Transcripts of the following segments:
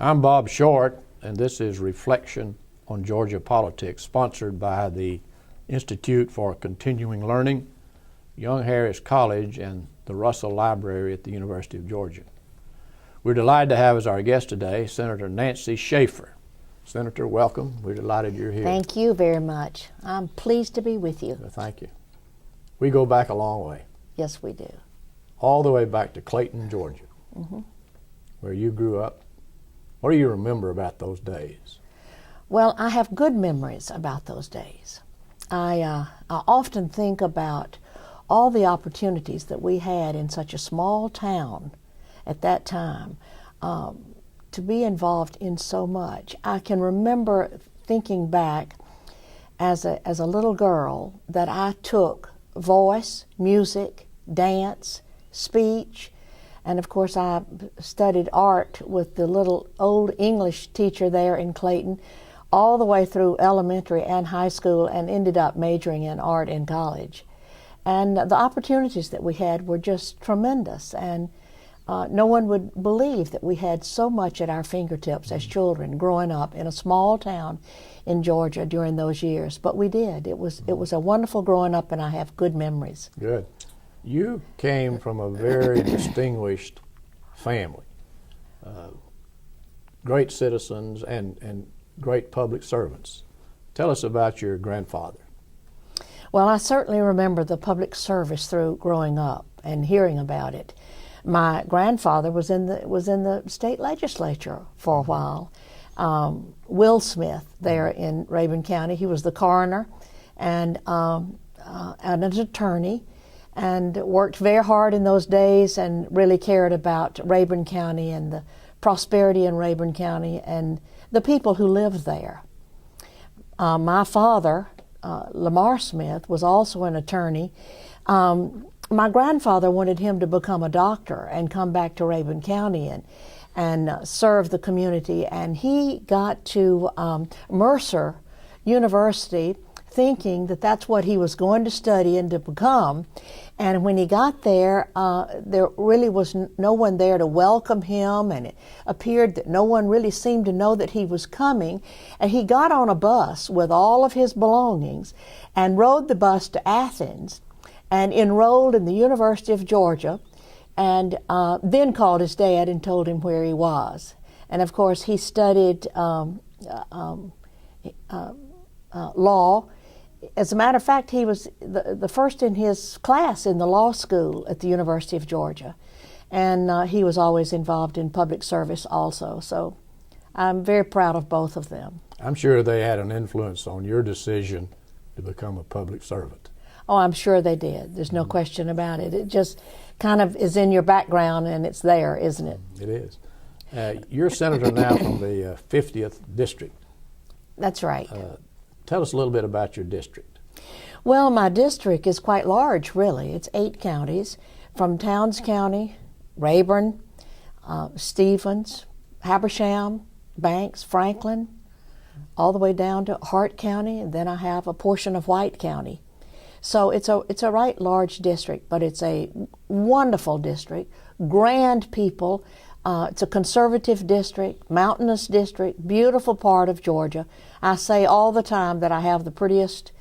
I'm Bob Short, and this is Reflection on Georgia Politics, sponsored by the Institute for Continuing Learning, Young Harris College, and the Russell Library at the University of Georgia. We're delighted to have as our guest today Senator Nancy Schaefer. Senator, welcome. We're delighted you're here. Thank you very much. I'm pleased to be with you. Well, thank you. We go back a long way. Yes, we do. All the way back to Clayton, Georgia, where you grew up. What do you remember about those days? Well, I have good memories about those days. I often think about all the opportunities that we had in such a small town at that time to be involved in so much. I can remember thinking back as a little girl that I took voice, music, dance, speech, and of course I studied art with the little old English teacher there in Clayton all the way through elementary and high school, and ended up majoring in art in college. And the opportunities that we had were just tremendous, and no one would believe that we had so much at our fingertips as children growing up in a small town in Georgia during those years. But we did. It was a wonderful growing up, and I have good memories. Good. You came from a very distinguished family, great citizens and great public servants. Tell us about your grandfather. Well, I certainly remember the public service through growing up and hearing about it. My grandfather was in the state legislature for a while. Will Smith there in Rabun County. He was the coroner and an attorney, and worked very hard in those days and really cared about Rabun County and the prosperity in Rabun County and the people who lived there. My father, Lamar Smith, was also an attorney. My grandfather wanted him to become a doctor and come back to Rabun County and serve the community, and he got to Mercer University thinking that that's what he was going to study and to become. And when he got there, there really was no one there to welcome him, and it appeared that no one really seemed to know that he was coming. And he got on a bus with all of his belongings and rode the bus to Athens and enrolled in the University of Georgia, and then called his dad and told him where he was. And of course he studied law. As a matter of fact, he was the first in his class in the law school at the University of Georgia. And he was always involved in public service also. So I'm very proud of both of them. I'm sure they had an influence on your decision to become a public servant. Oh, I'm sure they did. There's no question about it. It just kind of is in your background, and it's there, isn't it? It is. You're senator now from the 50th district. That's right. Tell us a little bit about your district. Well, my district is quite large, really. It's 8 counties, from Towns County, Rayburn, Stephens, Habersham, Banks, Franklin, all the way down to Hart County, and then I have a portion of White County. So it's a right large district, but it's a wonderful district, grand people. It's a conservative district, mountainous district, beautiful part of Georgia. I say all the time that I have the prettiest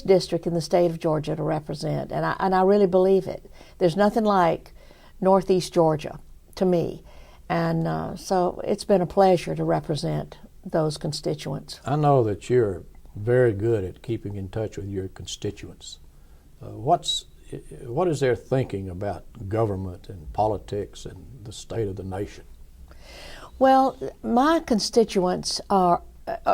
district in the state of Georgia to represent, and I really believe it. There's nothing like Northeast Georgia to me, and so it's been a pleasure to represent those constituents. I know that you're very good at keeping in touch with your constituents. What is their thinking about government and politics and the state of the nation? Well, my constituents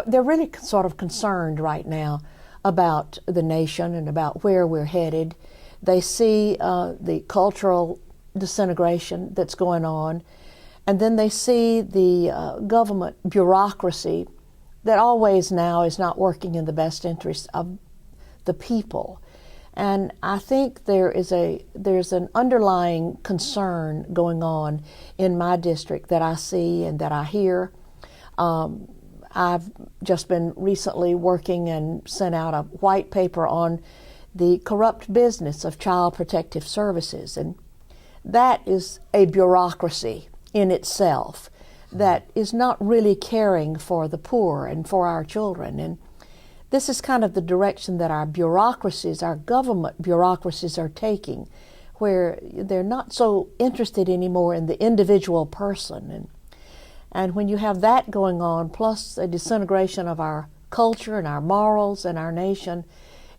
they're really sort of concerned right now about the nation and about where we're headed. They see the cultural disintegration that's going on, and then they see the government bureaucracy that always now is not working in the best interest of the people. And I think there's an underlying concern going on in my district that I see and that I hear. I've just been recently working and sent out a white paper on the corrupt business of child protective services, and that is a bureaucracy in itself. that is not really caring for the poor and for our children. And this is kind of the direction that our bureaucracies, our government bureaucracies, are taking, where they're not so interested anymore in the individual person. And when you have that going on, plus a disintegration of our culture and our morals and our nation,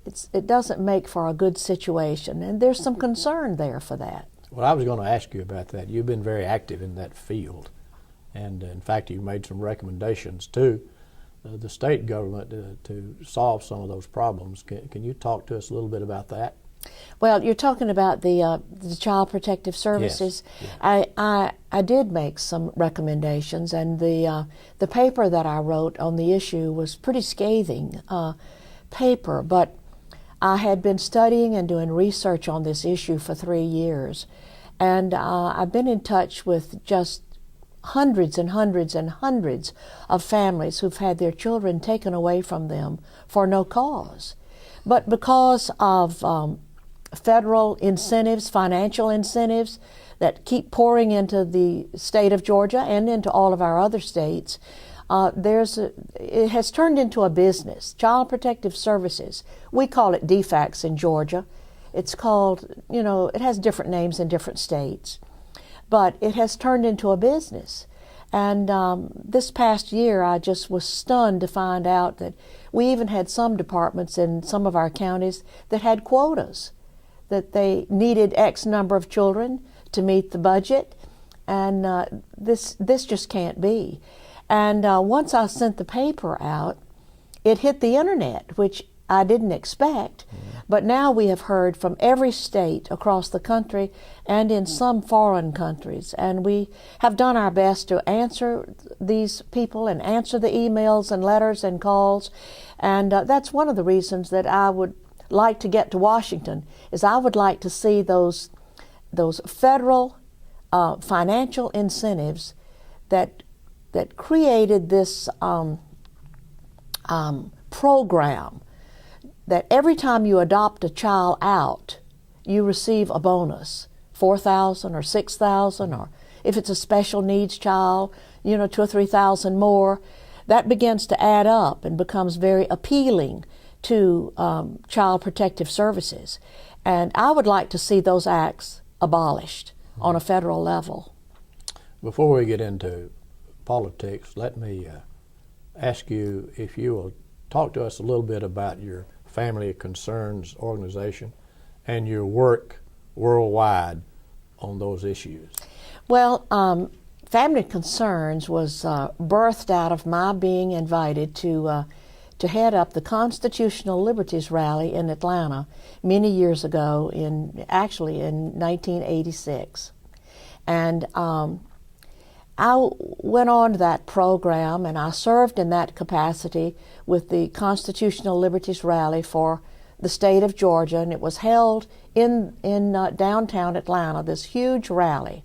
it doesn't make for a good situation. And there's some concern there for that. Well, I was going to ask you about that. You've been very active in that field. And in fact, you made some recommendations to the state government to solve some of those problems. Can you talk to us a little bit about that? Well, you're talking about the Child Protective Services. Yes. I did make some recommendations, and the paper that I wrote on the issue was pretty scathing paper, but I had been studying and doing research on this issue for 3 years, and I've been in touch with just hundreds and hundreds and hundreds of families who've had their children taken away from them for no cause. But because of federal incentives, financial incentives that keep pouring into the state of Georgia and into all of our other states, it has turned into a business. Child Protective Services, we call it DFACS in Georgia. It's called, it has different names in different states, but it has turned into a business. And this past year, I just was stunned to find out that we even had some departments in some of our counties that had quotas, that they needed X number of children to meet the budget, and this just can't be. And once I sent the paper out, it hit the internet, which I didn't expect. But now we have heard from every state across the country and in some foreign countries, and we have done our best to answer these people and answer the emails and letters and calls. And that's one of the reasons that I would like to get to Washington, is I would like to see those federal financial incentives that created this program that every time you adopt a child out, you receive a bonus, $4,000 or $6,000, or if it's a special needs child, $2,000 or $3,000 more. That begins to add up and becomes very appealing to Child Protective Services. And I would like to see those acts abolished on a federal level. Before we get into politics, let me ask you if you will talk to us a little bit about your Family Concerns organization and your work worldwide on those issues. Well, Family Concerns was birthed out of my being invited to head up the Constitutional Liberties Rally in Atlanta many years ago, actually in 1986. And I went on to that program, and I served in that capacity with the Constitutional Liberties Rally for the state of Georgia, and it was held in downtown Atlanta, this huge rally.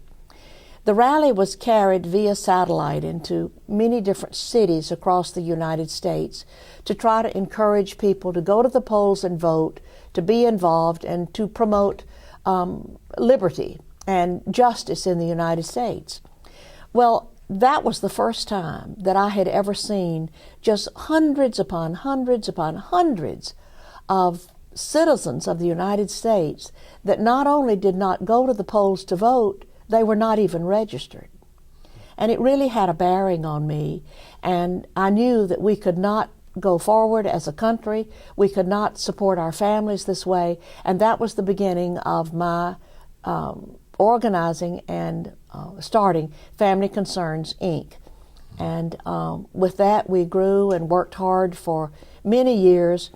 The rally was carried via satellite into many different cities across the United States to try to encourage people to go to the polls and vote, to be involved, and to promote liberty and justice in the United States. Well, that was the first time that I had ever seen just hundreds upon hundreds upon hundreds of citizens of the United States that not only did not go to the polls to vote, they were not even registered. And it really had a bearing on me, and I knew that we could not go forward as a country, we could not support our families this way, and that was the beginning of my organizing and starting Family Concerns, Inc. And with that, we grew and worked hard for many years.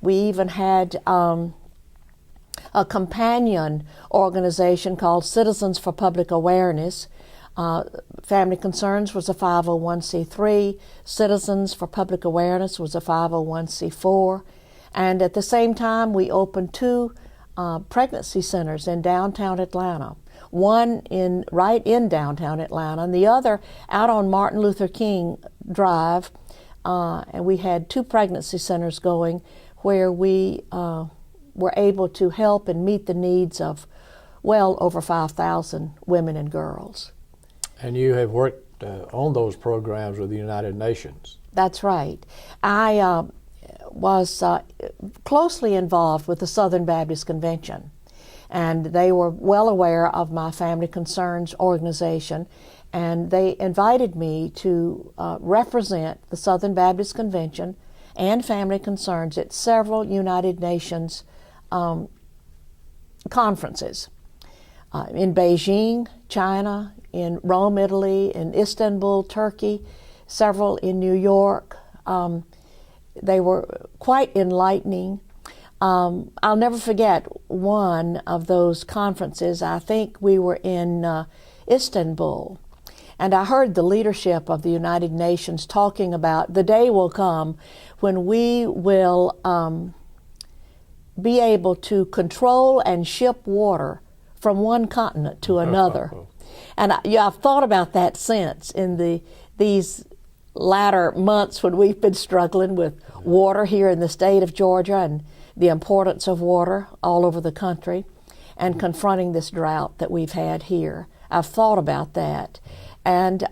We even had a companion organization called Citizens for Public Awareness. Family Concerns was a 501c3. Citizens for Public Awareness was a 501c4. And at the same time, we opened 2 pregnancy centers in downtown Atlanta. One right in downtown Atlanta, and the other out on Martin Luther King Drive. And we had 2 pregnancy centers going where we were able to help and meet the needs of well over 5,000 women and girls. And you have worked on those programs with the United Nations. That's right. I was closely involved with the Southern Baptist Convention, and they were well aware of my Family Concerns organization, and they invited me to represent the Southern Baptist Convention and Family Concerns at several United Nations conferences in Beijing, China, in Rome, Italy, in Istanbul, Turkey, several in New York. They were quite enlightening. I'll never forget one of those conferences. I think we were in Istanbul, and I heard the leadership of the United Nations talking about the day will come when we will be able to control and ship water from one continent to another. And I've thought about that since in these latter months when we've been struggling with water here in the state of Georgia and the importance of water all over the country and confronting this drought that we've had here. I've thought about that. And,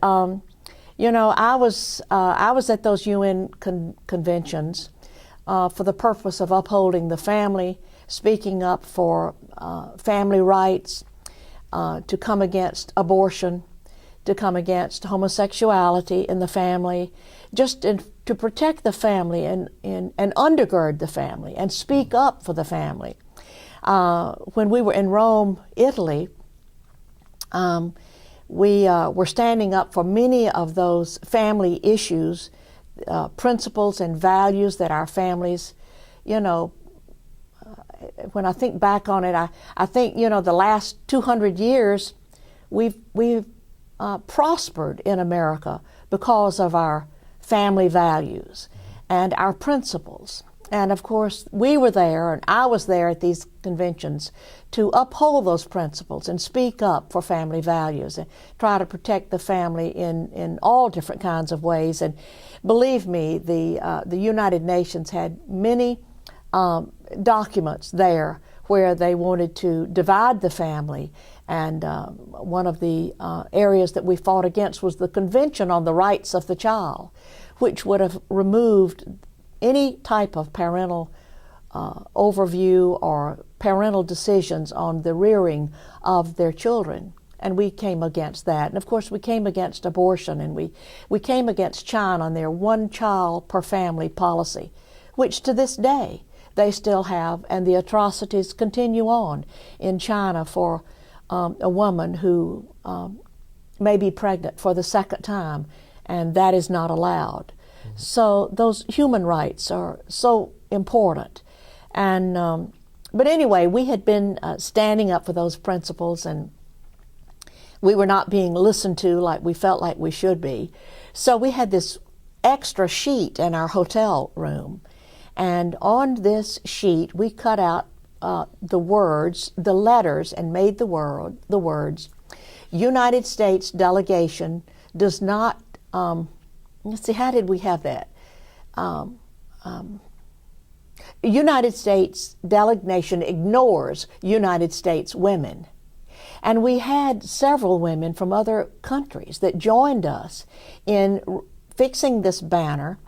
you know, I was at those UN conventions for the purpose of upholding the family, speaking up for family rights, to come against abortion, to come against homosexuality in the family, just to protect the family and undergird the family and speak up for the family. When we were in Rome, Italy, we were standing up for many of those family issues, principles and values that our families, you know, when I think back on it, I think, you know, the last 200 years we've prospered in America because of our family values and our principles. And of course, we were there, and I was there at these conventions to uphold those principles and speak up for family values and try to protect the family in all different kinds of ways. And believe me, the United Nations had many documents there where they wanted to divide the family. And one of the areas that we fought against was the Convention on the Rights of the Child, which would have removed any type of parental overview or parental decisions on the rearing of their children. And we came against that. And of course, we came against abortion, and we came against China and their one child per family policy, which to this day they still have, and the atrocities continue on in China for a woman who may be pregnant for the second time, and that is not allowed. Mm-hmm. So those human rights are so important. And but anyway, we had been standing up for those principles, and we were not being listened to like we felt like we should be. So we had this extra sheet in our hotel room, and on this sheet we cut out the words, the letters, and made the words, United States delegation does not, let's see, how did we have that? United States delegation ignores United States women. And we had several women from other countries that joined us in fixing this banner,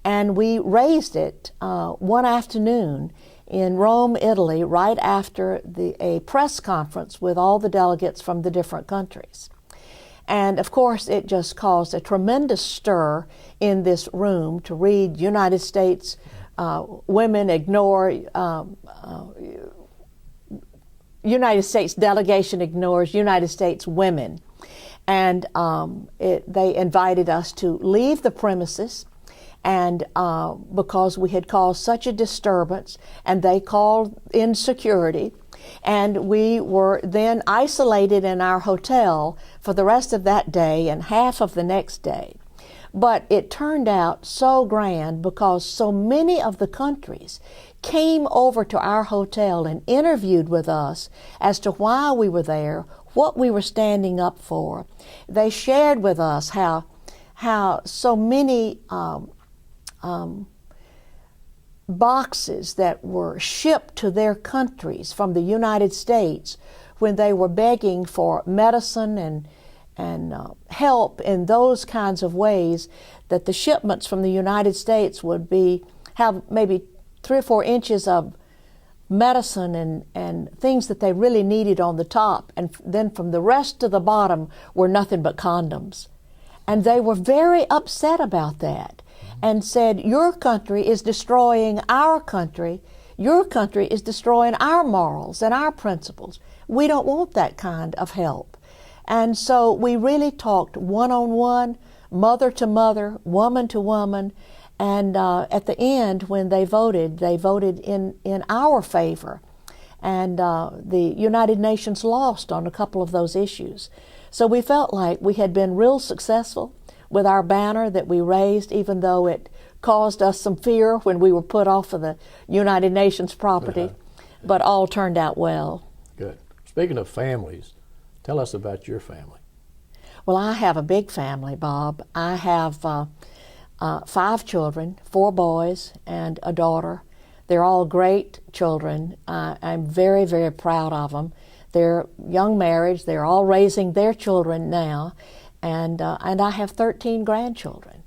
and we raised it one afternoon in Rome, Italy, right after a press conference with all the delegates from the different countries. And of course, it just caused a tremendous stir in this room to read United States women ignore, United States delegation ignores United States women. And they invited us to leave the premises, and because we had caused such a disturbance, and they called in security, and we were then isolated in our hotel for the rest of that day and half of the next day. But it turned out so grand because so many of the countries came over to our hotel and interviewed with us as to why we were there, what we were standing up for. They shared with us how so many boxes that were shipped to their countries from the United States when they were begging for medicine help in those kinds of ways, that the shipments from the United States would have maybe 3 or 4 inches of medicine and things that they really needed on the top, and then from the rest to the bottom were nothing but condoms. And they were very upset about that and said, your country is destroying our country. Your country is destroying our morals and our principles. We don't want that kind of help. And so we really talked one-on-one, mother to mother, woman to woman, and at the end, when they voted in our favor. And the United Nations lost on a couple of those issues. So we felt like we had been real successful with our banner that we raised, even though it caused us some fear when we were put off of the United Nations property, but all turned out well. Good. Speaking of families, tell us about your family. Well, I have a big family, Bob. I have 5 children, 4 boys and a daughter. They're all great children. I'm very, very proud of them. They're young marriage. They're all raising their children now, and I have 13 grandchildren.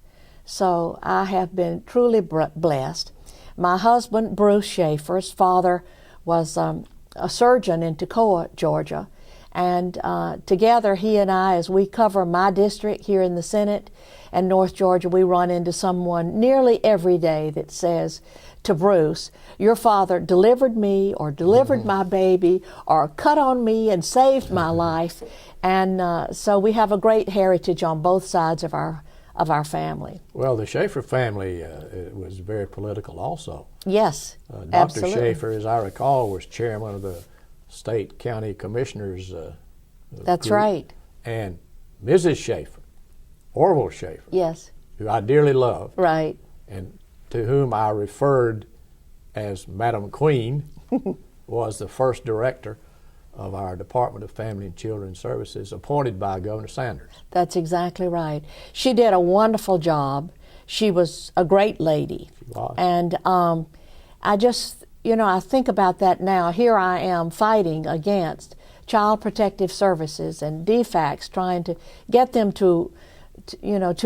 So I have been truly blessed. My husband, Bruce Schaefer's father was a surgeon in Toccoa, Georgia, and together he and I, as we cover my district here in the Senate and North Georgia, we run into someone nearly every day that says to Bruce, your father delivered me or delivered my baby or cut on me and saved my life. And so we have a great heritage on both sides of our family. Well, the Schaefer family was very political also. Yes, Dr. absolutely. Schaefer, as I recall, was chairman of the state county commissioners. That's group. right. And Mrs. Schaefer, Orville Schaefer, Yes. who I dearly love, Right. and to whom I referred as Madam Queen, was the first director of our Department of Family and Children's Services, appointed by Governor Sanders. That's exactly right. She did a wonderful job. She was a great lady. She was. And I just, I think about that now. Here I am fighting against Child Protective Services and DFACS, trying to get them to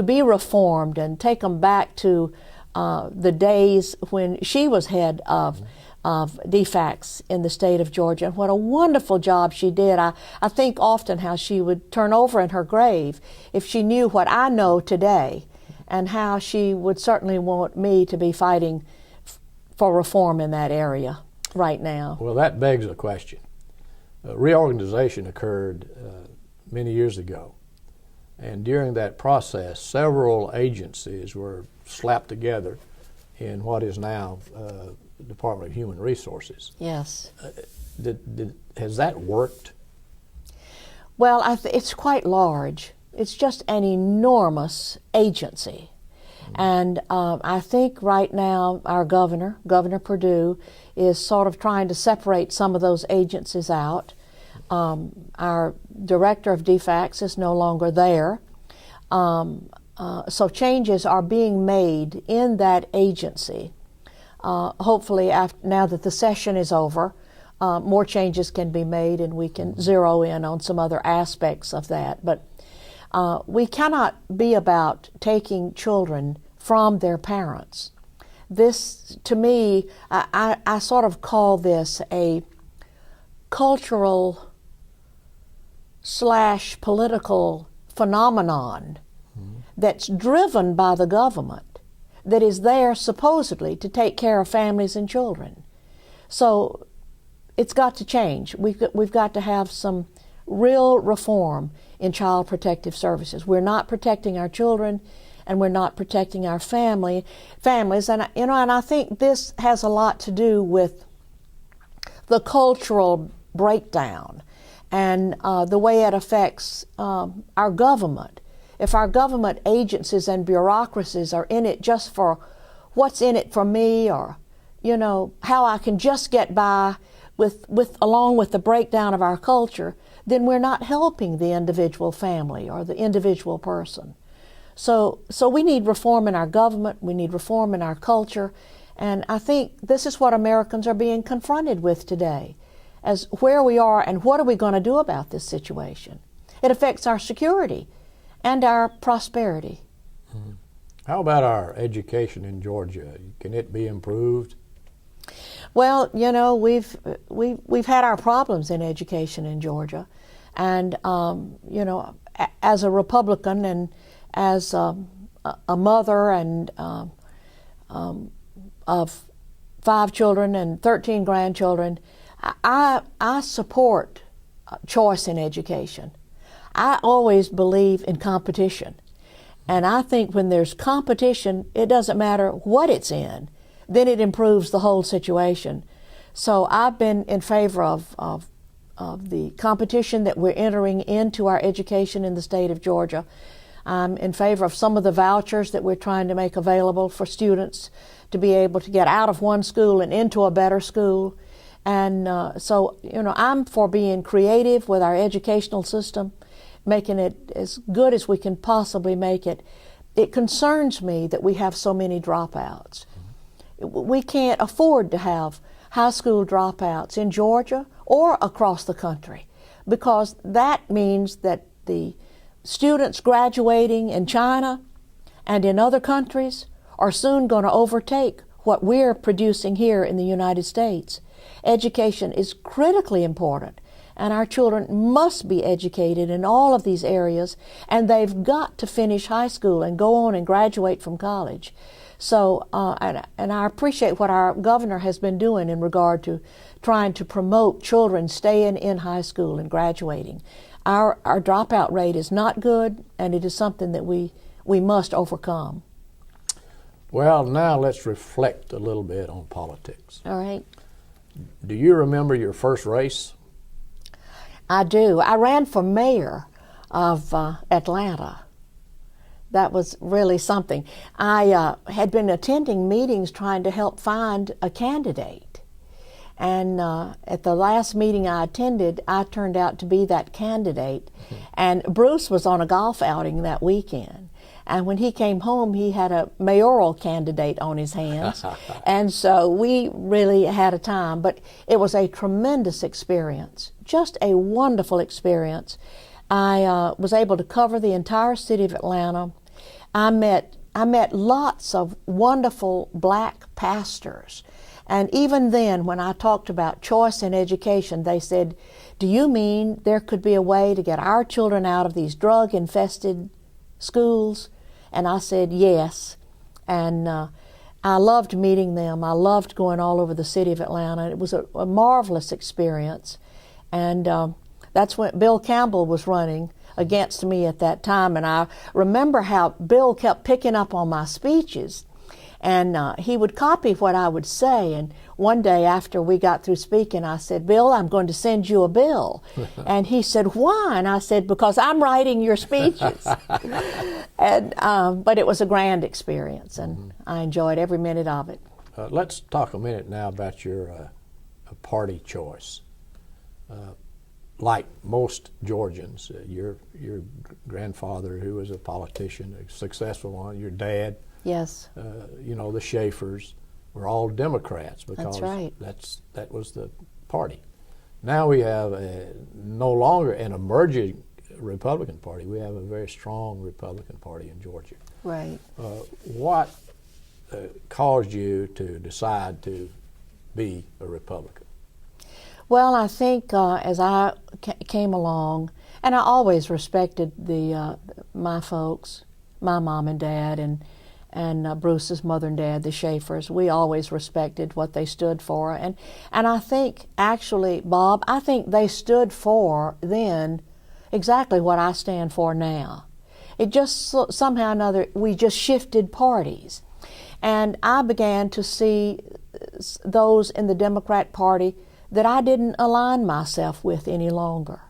be reformed and take them back to the days when she was head of DFACS in the state of Georgia, and what a wonderful job she did. I think often how she would turn over in her grave if she knew what I know today, and how she would certainly want me to be fighting for reform in that area right now. Well, that begs a question. Reorganization occurred many years ago, and during that process, several agencies were slapped together in what is now Department of Human Resources. Yes. Has that worked? Well, it's quite large. It's just an enormous agency. And I think right now our Governor Perdue, is sort of trying to separate some of those agencies out. Our director of DFACS is no longer there. So changes are being made in that agency. Hopefully, now that the session is over, more changes can be made and we can zero in on some other aspects of that. But we cannot be about taking children from their parents. This, to me, I sort of call this a cultural / political phenomenon that's driven by the government, that is there supposedly to take care of families and children. So it's got to change. We've got to have some real reform in Child Protective Services. We're not protecting our children, and we're not protecting our families. And and I think this has a lot to do with the cultural breakdown and the way it affects our government. If our government agencies and bureaucracies are in it just for what's in it for me, or how I can just get by along with the breakdown of our culture, then we're not helping the individual family or the individual person. So we need reform in our government, we need reform in our culture, and I think this is what Americans are being confronted with today, as where we are and what are we going to do about this situation. It affects our security and our prosperity. How about our education in Georgia? Can it be improved? Well, you know, we've had our problems in education in Georgia, and you know, as a Republican and as a mother and of 5 children and 13 grandchildren, I support choice in education. I always believe in competition. And I think when there's competition, it doesn't matter what it's in, then it improves the whole situation. So I've been in favor of the competition that we're entering into our education in the state of Georgia. I'm in favor of some of the vouchers that we're trying to make available for students to be able to get out of one school and into a better school. And so, you know, I'm for being creative with our educational system, making it as good as we can possibly make it. It concerns me that we have so many dropouts. We can't afford to have high school dropouts in Georgia or across the country, because that means that the students graduating in China and in other countries are soon going to overtake what we're producing here in the United States. Education is critically important, and our children must be educated in all of these areas, and they've got to finish high school and go on and graduate from college. So, and I appreciate what our governor has been doing in regard to trying to promote children staying in high school and graduating. Our dropout rate is not good, and it is something that we must overcome. Well, now let's reflect a little bit on politics. All right. Do you remember your first race? I do. I ran for mayor of Atlanta. That was really something. I had been attending meetings trying to help find a candidate. And at the last meeting I attended, I turned out to be that candidate. And Bruce was on a golf outing that weekend. And when he came home, he had a mayoral candidate on his hands. And so we really had a time. But it was a tremendous experience, just a wonderful experience. I was able to cover the entire city of Atlanta. I met lots of wonderful black pastors. And even then, when I talked about choice in education, they said, "Do you mean there could be a way to get our children out of these drug-infested schools?" And I said, yes. And I loved meeting them. I loved going all over the city of Atlanta. It was a marvelous experience. And that's when Bill Campbell was running against me at that time. And I remember how Bill kept picking up on my speeches. And he would copy what I would say. And one day after we got through speaking, I said, "Bill, I'm going to send you a bill." And he said, "Why?" And I said, "Because I'm writing your speeches." And but it was a grand experience, and I enjoyed every minute of it. Let's talk a minute now about your party choice. Like most Georgians, your grandfather, who was a politician, a successful one, your dad, yes, you know, the Schaefers were all Democrats because that's right. that was the party. Now we have no longer an emerging Republican Party. We have a very strong Republican Party in Georgia. Right. What caused you to decide to be a Republican? Well, I think as I came along, and I always respected my folks, my mom and dad, and Bruce's mother and dad, the Schaefers. We always respected what they stood for. And I think, actually, Bob, I think they stood for then exactly what I stand for now. It just somehow or another, we just shifted parties. And I began to see those in the Democrat Party that I didn't align myself with any longer.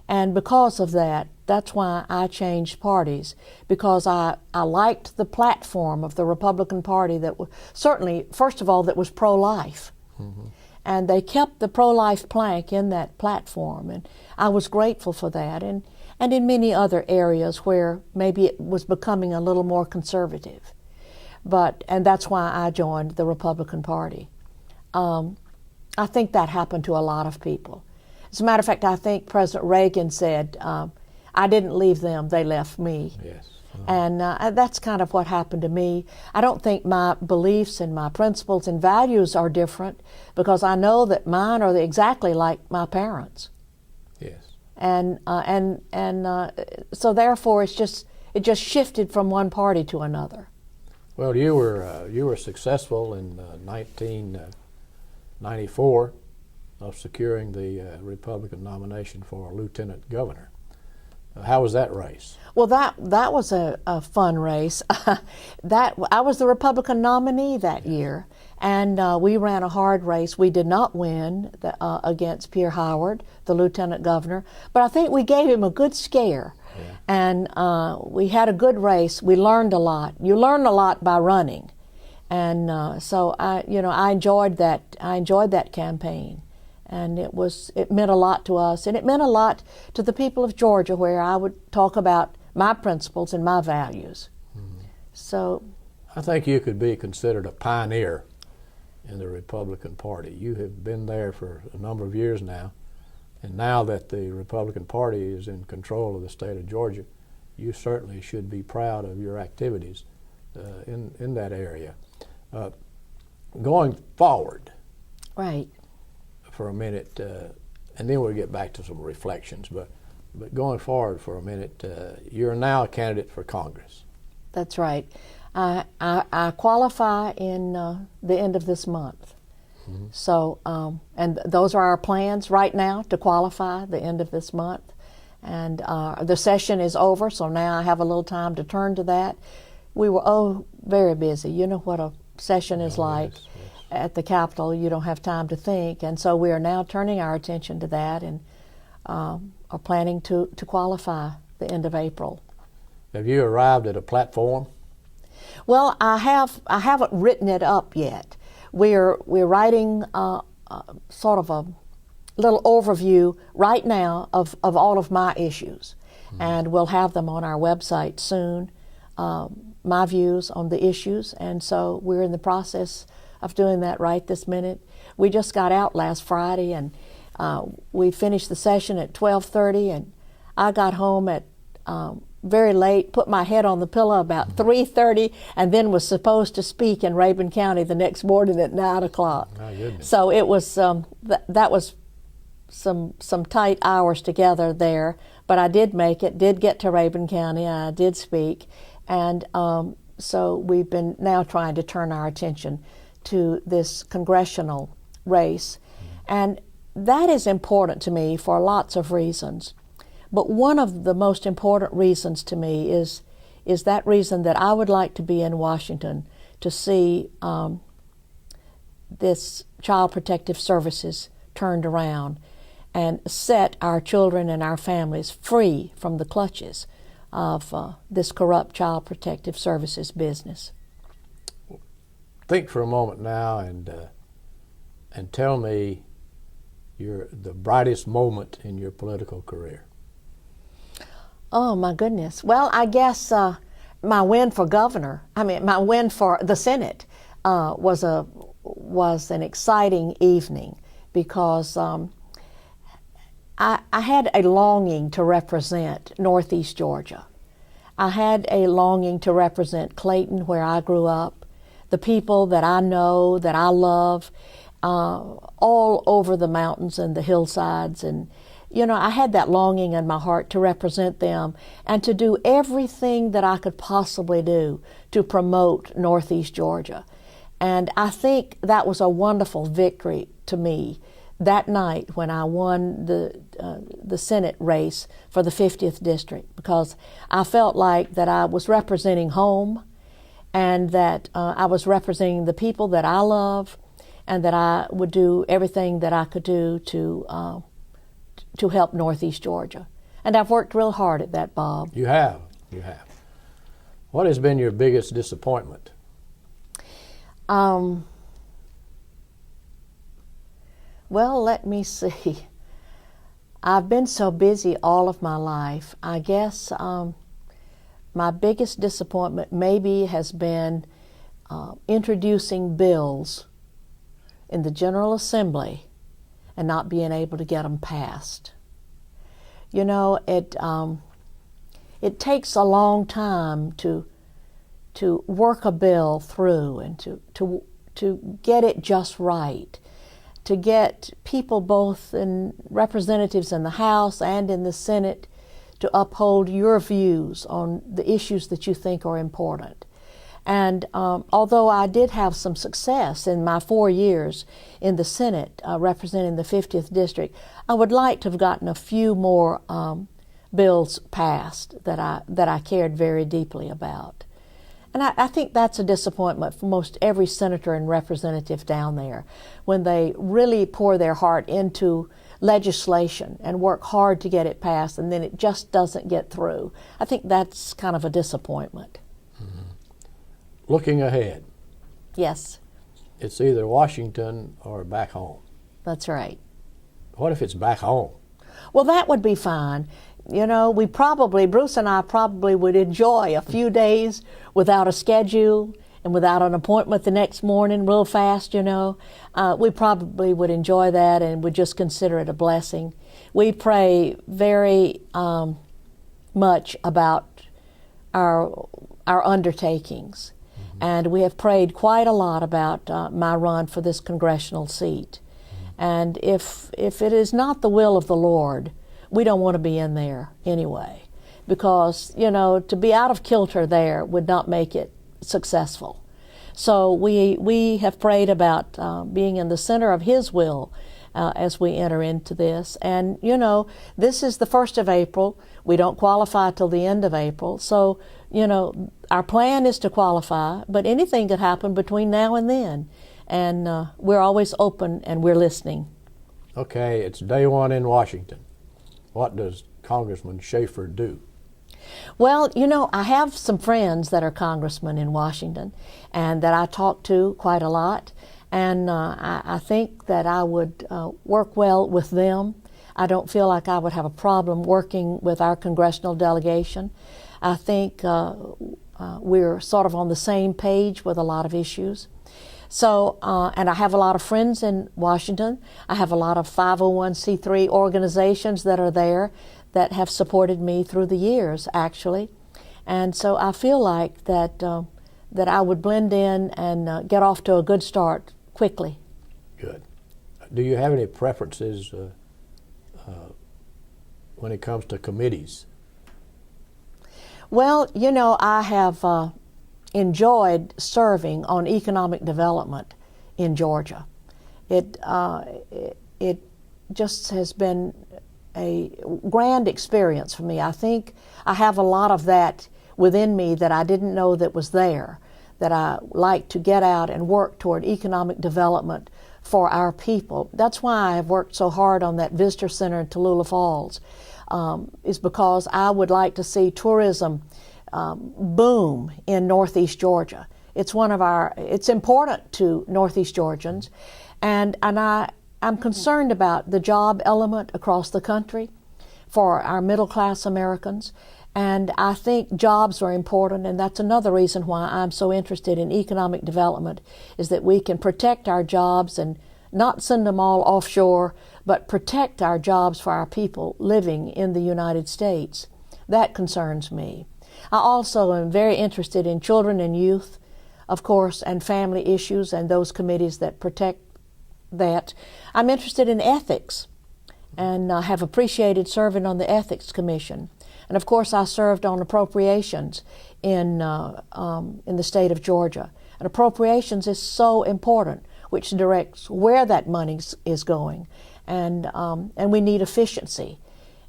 And because of that, that's why I changed parties, because I liked the platform of the Republican Party that was certainly, first of all, that was pro-life. Mm-hmm. And they kept the pro-life plank in that platform, and I was grateful for that, and in many other areas where maybe it was becoming a little more conservative. And that's why I joined the Republican Party. I think that happened to a lot of people. As a matter of fact, I think President Reagan said, I didn't leave them, they left me. Yes. And that's kind of what happened to me. I don't think my beliefs and my principles and values are different, because I know that mine are exactly like my parents. Yes. And so therefore it just shifted from one party to another. Well, you were successful in 1994 of securing the Republican nomination for lieutenant governor. How was that race? Well, that was a fun race. That I was the Republican nominee that year, and we ran a hard race. We did not win against Pierre Howard, the lieutenant governor, but I think we gave him a good scare. Yeah. And we had a good race. We learned a lot. You learn a lot by running, and so I enjoyed that. I enjoyed that campaign, and it meant a lot to us, and it meant a lot to the people of Georgia, where I would talk about my principles and my values. Mm-hmm. So, I think you could be considered a pioneer in the Republican Party. You have been there for a number of years now. And now that the Republican Party is in control of the state of Georgia, you certainly should be proud of your activities in that area. Going forward, right, for a minute, and then we'll get back to some reflections, but going forward for a minute, you're now a candidate for Congress. That's right. I qualify in the end of this month. Mm-hmm. So, and those are our plans right now, to qualify the end of this month. And the session is over, so now I have a little time to turn to that. We were, very busy. You know what a session is like. Yes. At the Capitol. You don't have time to think. And so we are now turning our attention to that, and are planning to qualify the end of April. Have you arrived at a platform? Well, I haven't written it up yet. We're writing sort of a little overview right now of all of my issues, and we'll have them on our website soon, my views on the issues, and so we're in the process of doing that right this minute. We just got out last Friday, and we finished the session at 12:30, and I got home at very late, put my head on the pillow about 3:30, and then was supposed to speak in Rabun County the next morning at 9 o'clock. My goodness. So it was that was some tight hours together there, but I did make it, did get to Rabun County, I did speak, and so we've been now trying to turn our attention to this congressional race, and that is important to me for lots of reasons. But one of the most important reasons to me is that reason that I would like to be in Washington to see this Child Protective Services turned around and set our children and our families free from the clutches of this corrupt Child Protective Services business. Think for a moment now and tell me the brightest moment in your political career. Oh, my goodness. Well, I guess my win for governor, my win for the Senate was an exciting evening, because I had a longing to represent Northeast Georgia. I had a longing to represent Clayton, where I grew up, the people that I know, that I love, all over the mountains and the hillsides. And, I had that longing in my heart to represent them and to do everything that I could possibly do to promote Northeast Georgia. And I think that was a wonderful victory to me that night when I won the Senate race for the 50th district, because I felt like that I was representing home, and that I was representing the people that I love, and that I would do everything that I could do to help Northeast Georgia. And I've worked real hard at that, Bob. You have. What has been your biggest disappointment? Well, let me see. I've been so busy all of my life. I guess my biggest disappointment maybe has been introducing bills in the General Assembly and not being able to get them passed. it takes a long time to work a bill through and to get it just right, to get people both in representatives in the House and in the Senate to uphold your views on the issues that you think are important. And although I did have some success in my 4 years in the Senate representing the 50th District, I would like to have gotten a few more bills passed that I cared very deeply about. And I think that's a disappointment for most every senator and representative down there, when they really pour their heart into legislation and work hard to get it passed, and then it just doesn't get through. I think that's kind of a disappointment. Mm-hmm. Looking ahead. Yes. It's either Washington or back home. That's right. What if it's back home? Well, that would be fine. You know, Bruce and I probably would enjoy a few days without a schedule and without an appointment the next morning real fast, you know. We probably would enjoy that and would just consider it a blessing. We pray very much about our undertakings. Mm-hmm. And we have prayed quite a lot about my run for this congressional seat. Mm-hmm. And if it is not the will of the Lord, we don't want to be in there anyway, because, you know, to be out of kilter there would not make it successful. So we have prayed about being in the center of His will as we enter into this. And, you know, this is the 1st of April. We don't qualify till the end of April. So, you know, our plan is to qualify, but anything could happen between now and then. And we're always open and we're listening. Okay, it's day one in Washington. What does Congressman Schaefer do? Well, you know, I have some friends that are congressmen in Washington and that I talk to quite a lot. And I think that I would work well with them. I don't feel like I would have a problem working with our congressional delegation. I think we're sort of on the same page with a lot of issues. So, and I have a lot of friends in Washington. I have a lot of 501c3 organizations that are there that have supported me through the years, actually. And so I feel like that I would blend in and get off to a good start quickly. Good. Do you have any preferences when it comes to committees? Well, you know, I have enjoyed serving on economic development in Georgia. It just has been a grand experience for me. I think I have a lot of that within me that I didn't know that was there, that I like to get out and work toward economic development for our people. That's why I have worked so hard on that visitor center in Tallulah Falls, is because I would like to see tourism boom in Northeast Georgia. It's important to Northeast Georgians, and I'm concerned about the job element across the country for our middle class Americans, and I think jobs are important, and that's another reason why I'm so interested in economic development, is that we can protect our jobs and not send them all offshore, but protect our jobs for our people living in the United States. That concerns me. I also am very interested in children and youth, of course, and family issues and those committees that protect that. I'm interested in ethics and have appreciated serving on the Ethics Commission. And of course, I served on appropriations in the state of Georgia. And appropriations is so important, which directs where that money is going. And we need efficiency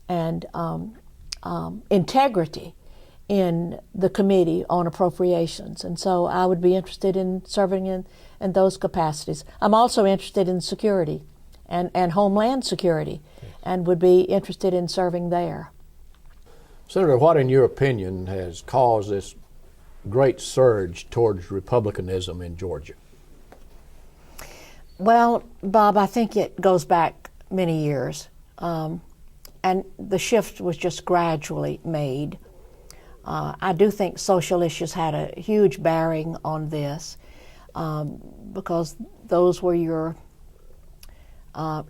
and integrity in the Committee on Appropriations. And so I would be interested in serving in those capacities. I'm also interested in security and Homeland Security, and would be interested in serving there. Senator, what in your opinion has caused this great surge towards Republicanism in Georgia? Well, Bob, I think it goes back many years, and the shift was just gradually made. I do think social issues had a huge bearing on this, because those were your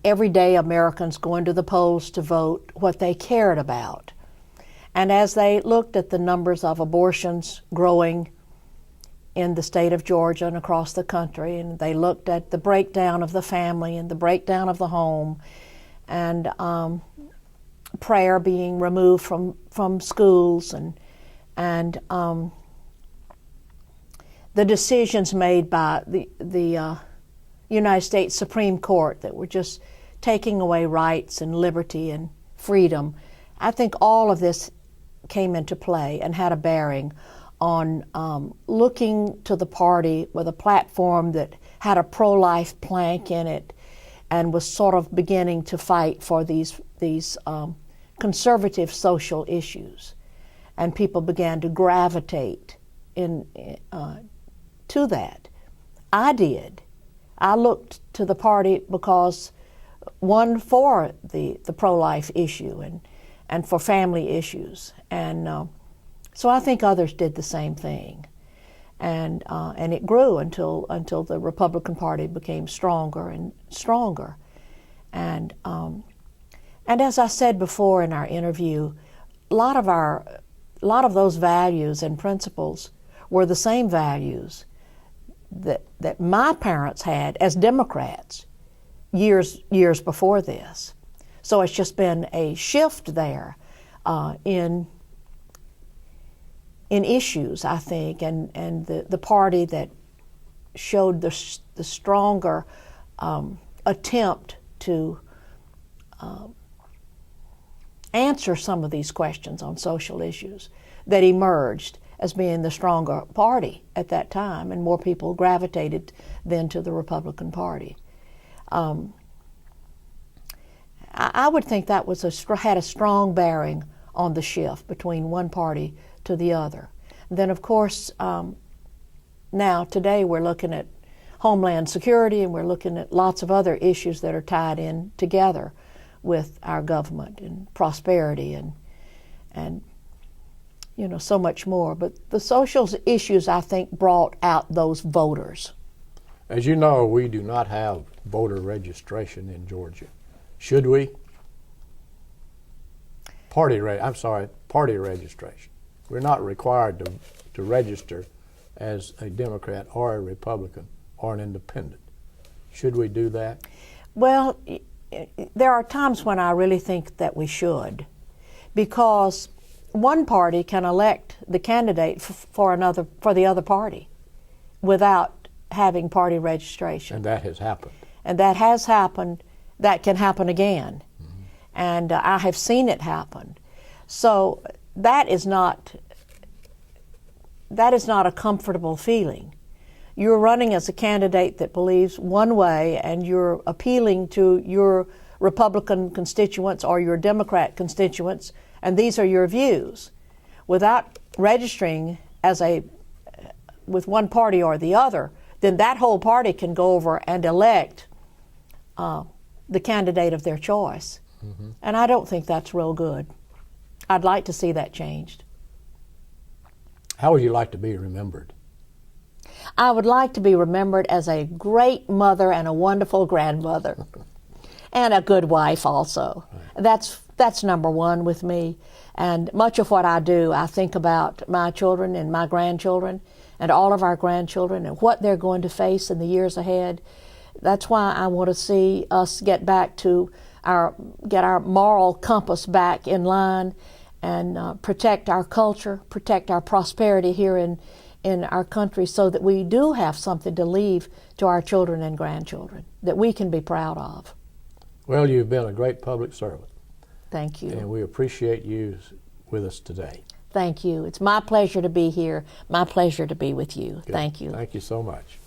everyday Americans going to the polls to vote what they cared about. And as they looked at the numbers of abortions growing in the state of Georgia and across the country, and they looked at the breakdown of the family and the breakdown of the home, and prayer being removed from schools, and the decisions made by the United States Supreme Court that were just taking away rights and liberty and freedom. I think all of this came into play and had a bearing on looking to the party with a platform that had a pro-life plank in it and was sort of beginning to fight for these conservative social issues. And people began to gravitate to that. I did. I looked to the party because, one, for the pro-life issue and for family issues. And so I think others did the same thing. And it grew until the Republican Party became stronger and stronger. And as I said before in our interview, a lot of those values and principles were the same values that my parents had as Democrats years before this. So it's just been a shift there in issues, I think, and the party that showed the stronger attempt to answer some of these questions on social issues that emerged as being the stronger party at that time, and more people gravitated then to the Republican Party. I would think that had a strong bearing on the shift between one party to the other. Then, of course, now today we're looking at Homeland Security, and we're looking at lots of other issues that are tied in together with our government and prosperity and so much more. But the social issues, I think, brought out those voters. As you know, we do not have voter registration in Georgia. Should we? Party registration. We're not required to register as a Democrat or a Republican or an independent. Should we do that? Well, there are times when I really think that we should, because one party can elect the candidate for the other party without having party registration. And that has happened. And that has happened. That can happen again. Mm-hmm. And I have seen it happen. So that is not a comfortable feeling. You're running as a candidate that believes one way, and you're appealing to your Republican constituents or your Democrat constituents, and these are your views. Without registering with one party or the other, then that whole party can go over and elect the candidate of their choice. Mm-hmm. And I don't think that's real good. I'd like to see that changed. How would you like to be remembered? I would like to be remembered as a great mother and a wonderful grandmother, and a good wife also. Right. That's number one with me. And much of what I do, I think about my children and my grandchildren and all of our grandchildren and what they're going to face in the years ahead. That's why I want to see us get our moral compass back in line and protect our culture, protect our prosperity here in our country, so that we do have something to leave to our children and grandchildren that we can be proud of. Well, you've been a great public servant. Thank you. And we appreciate you with us today. Thank you. It's my pleasure to be here, my pleasure to be with you. Good. Thank you. Thank you so much.